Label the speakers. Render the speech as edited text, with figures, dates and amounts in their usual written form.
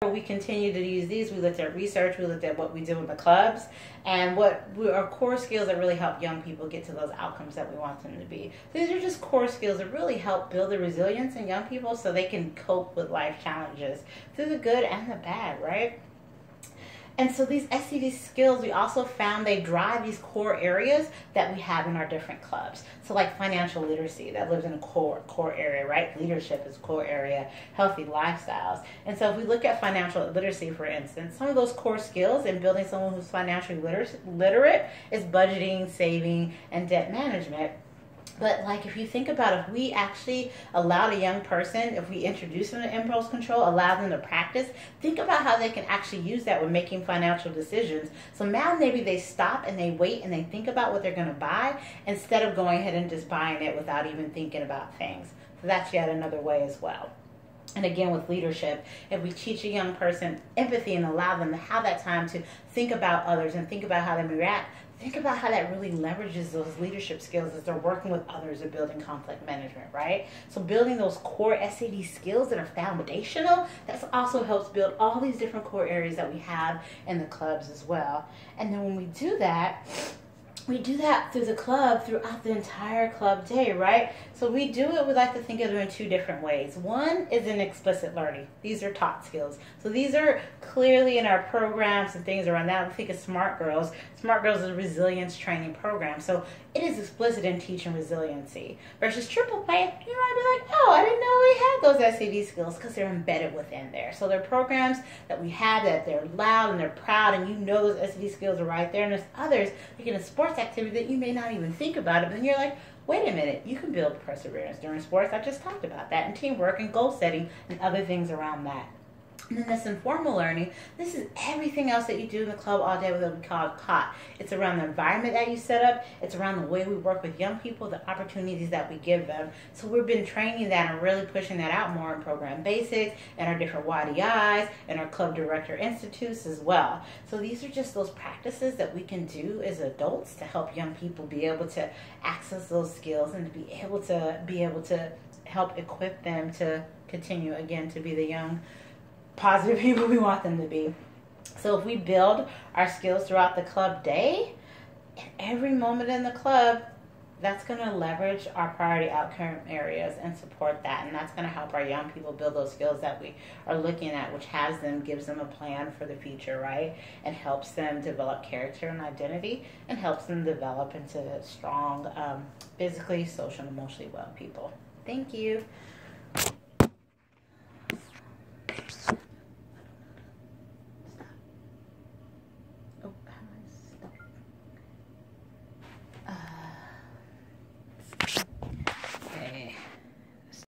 Speaker 1: we continue to use these. We looked at research, we looked at what we do in the clubs, and what are core skills that really help young people get to those outcomes that we want them to be. So these are just core skills that really help build the resilience in young people so they can cope with life challenges through the good and the bad, right? And so these SCD skills, we also found they drive these core areas that we have in our different clubs. So like financial literacy, that lives in a core area, right? Leadership is a core area, healthy lifestyles. And so if we look at financial literacy, for instance, some of those core skills in building someone who's financially literate is budgeting, saving, and debt management. But like if you think about if we actually allowed a young person, if we introduce them to impulse control, allow them to practice, think about how they can actually use that when making financial decisions. So now maybe they stop and they wait and they think about what they're going to buy instead of going ahead and just buying it without even thinking about things. So that's yet another way as well. And again, with leadership, if we teach a young person empathy and allow them to have that time to think about others and think about how they react, think about how that really leverages those leadership skills as they're working with others and building conflict management, right? So building those core SAD skills that are foundational, that also helps build all these different core areas that we have in the clubs as well. And then when we do that, we do that through the club throughout the entire club day, right? So we do it, we like to think of it in two different ways. One is in explicit learning. These are taught skills. So these are clearly in our programs and things around that. We think of Smart Girls. Smart Girls is a resilience training program. So it is explicit in teaching resiliency. Versus Triple Play, you might be like, oh, I didn't know we had those SAD skills, because they're embedded within there. So they're programs that we have that they're loud and they're proud, and you know those SAD skills are right there. And there's others, like in a sports activity that you may not even think about it, but then you're like, wait a minute, you can build perseverance during sports. I just talked about that, and teamwork and goal setting and other things around that. And then this informal learning, this is everything else that you do in the club all day, what we call COT. It's around the environment that you set up. It's around the way we work with young people, the opportunities that we give them. So we've been training that and really pushing that out more in program basics and our different YDIs and our club director institutes as well. So these are just those practices that we can do as adults to help young people be able to access those skills and to be able to help equip them to continue again to be the young positive people we want them to be. So if we build our skills throughout the club day, in every moment in the club, that's going to leverage our priority outcome areas and support that. And that's going to help our young people build those skills that we are looking at, which gives them a plan for the future, right? And helps them develop character and identity, and helps them develop into strong, physically, social, and emotionally well people. Thank you.